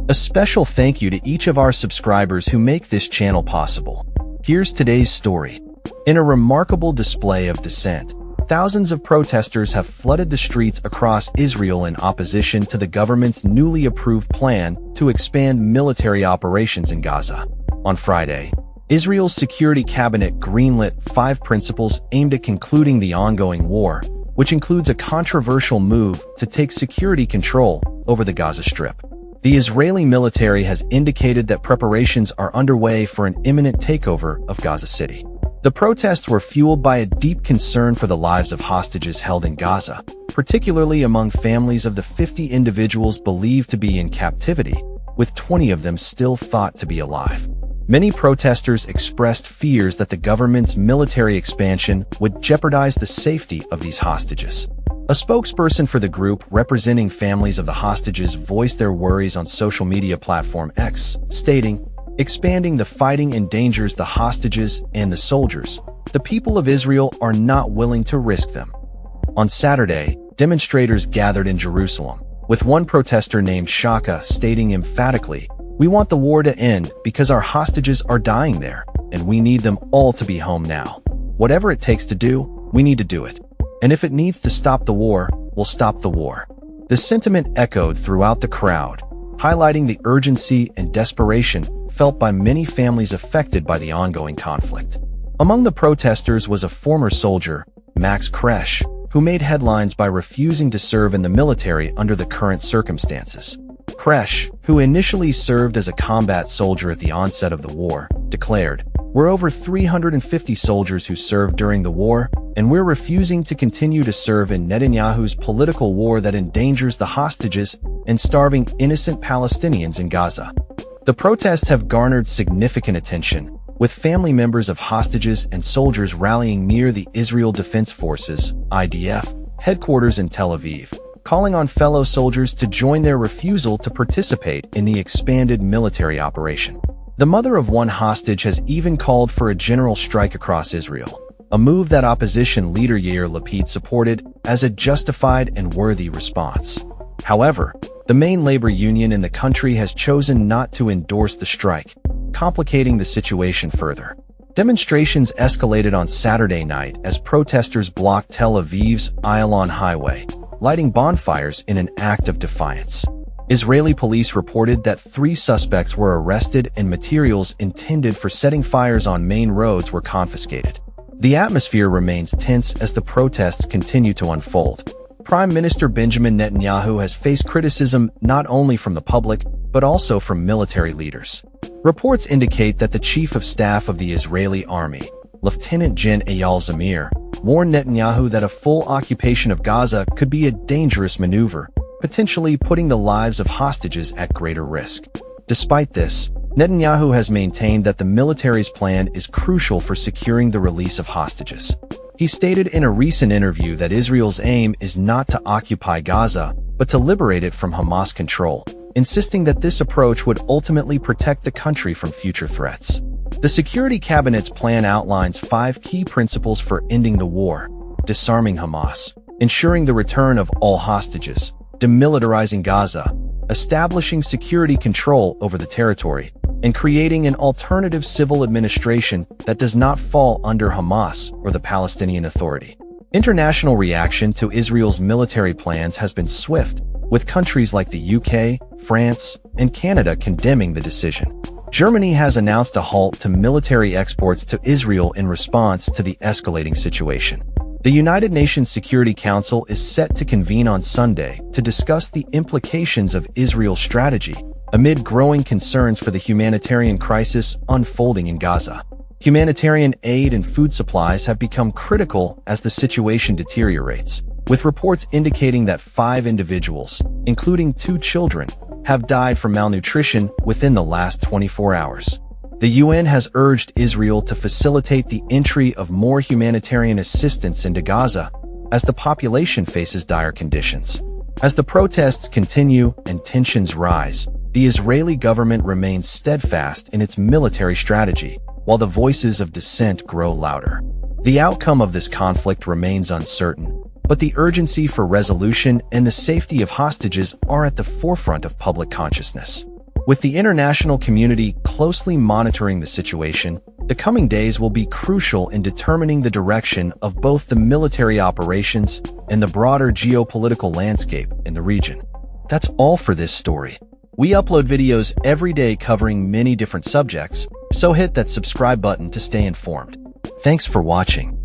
A special thank you to each of our subscribers who make this channel possible. Here's today's story. In a remarkable display of dissent, thousands of protesters have flooded the streets across Israel in opposition to the government's newly approved plan to expand military operations in Gaza. On Friday, Israel's security cabinet greenlit 5 principles aimed at concluding the ongoing war, which includes a controversial move to take security control over the Gaza Strip. The Israeli military has indicated that preparations are underway for an imminent takeover of Gaza City. The protests were fueled by a deep concern for the lives of hostages held in Gaza, particularly among families of the 50 individuals believed to be in captivity, with 20 of them still thought to be alive. Many protesters expressed fears that the government's military expansion would jeopardize the safety of these hostages. A spokesperson for the group representing families of the hostages voiced their worries on social media platform X, stating, "Expanding the fighting endangers the hostages and the soldiers. The people of Israel are not willing to risk them." On Saturday, demonstrators gathered in Jerusalem, with one protester named Shaka stating emphatically, "We want the war to end because our hostages are dying there, and we need them all to be home now. Whatever it takes to do, we need to do it. And if it needs to stop the war, we'll stop the war." The sentiment echoed throughout the crowd, highlighting the urgency and desperation felt by many families affected by the ongoing conflict. Among the protesters was a former soldier, Max Kresh, who made headlines by refusing to serve in the military under the current circumstances. Kresh, who initially served as a combat soldier at the onset of the war, declared, "We're over 350 soldiers who served during the war, and we're refusing to continue to serve in Netanyahu's political war that endangers the hostages and starving innocent Palestinians in Gaza." The protests have garnered significant attention, with family members of hostages and soldiers rallying near the Israel Defense Forces (IDF) headquarters in Tel Aviv, calling on fellow soldiers to join their refusal to participate in the expanded military operation. The mother of one hostage has even called for a general strike across Israel, a move that opposition leader Yair Lapid supported as a justified and worthy response. However, the main labor union in the country has chosen not to endorse the strike, complicating the situation further. Demonstrations escalated on Saturday night as protesters blocked Tel Aviv's Ayalon Highway, lighting bonfires in an act of defiance. Israeli police reported that 3 suspects were arrested and materials intended for setting fires on main roads were confiscated. The atmosphere remains tense as the protests continue to unfold. Prime Minister Benjamin Netanyahu has faced criticism not only from the public, but also from military leaders. Reports indicate that the Chief of Staff of the Israeli Army, Lieutenant Gen. Eyal Zamir, warned Netanyahu that a full occupation of Gaza could be a dangerous maneuver, potentially putting the lives of hostages at greater risk. Despite this, Netanyahu has maintained that the military's plan is crucial for securing the release of hostages. He stated in a recent interview that Israel's aim is not to occupy Gaza, but to liberate it from Hamas control, insisting that this approach would ultimately protect the country from future threats. The Security Cabinet's plan outlines 5 key principles for ending the war: disarming Hamas, ensuring the return of all hostages, demilitarizing Gaza, establishing security control over the territory, and creating an alternative civil administration that does not fall under Hamas or the Palestinian Authority. International reaction to Israel's military plans has been swift, with countries like the UK, France, and Canada condemning the decision. Germany has announced a halt to military exports to Israel in response to the escalating situation. The United Nations Security Council is set to convene on Sunday to discuss the implications of Israel's strategy amid growing concerns for the humanitarian crisis unfolding in Gaza. Humanitarian aid and food supplies have become critical as the situation deteriorates, with reports indicating that 5 individuals, including 2 children, have died from malnutrition within the last 24 hours. The UN has urged Israel to facilitate the entry of more humanitarian assistance into Gaza as the population faces dire conditions. As the protests continue and tensions rise, the Israeli government remains steadfast in its military strategy, while the voices of dissent grow louder. The outcome of this conflict remains uncertain, but the urgency for resolution and the safety of hostages are at the forefront of public consciousness. With the international community closely monitoring the situation, the coming days will be crucial in determining the direction of both the military operations and the broader geopolitical landscape in the region. That's all for this story. We upload videos every day covering many different subjects, so hit that subscribe button to stay informed. Thanks for watching.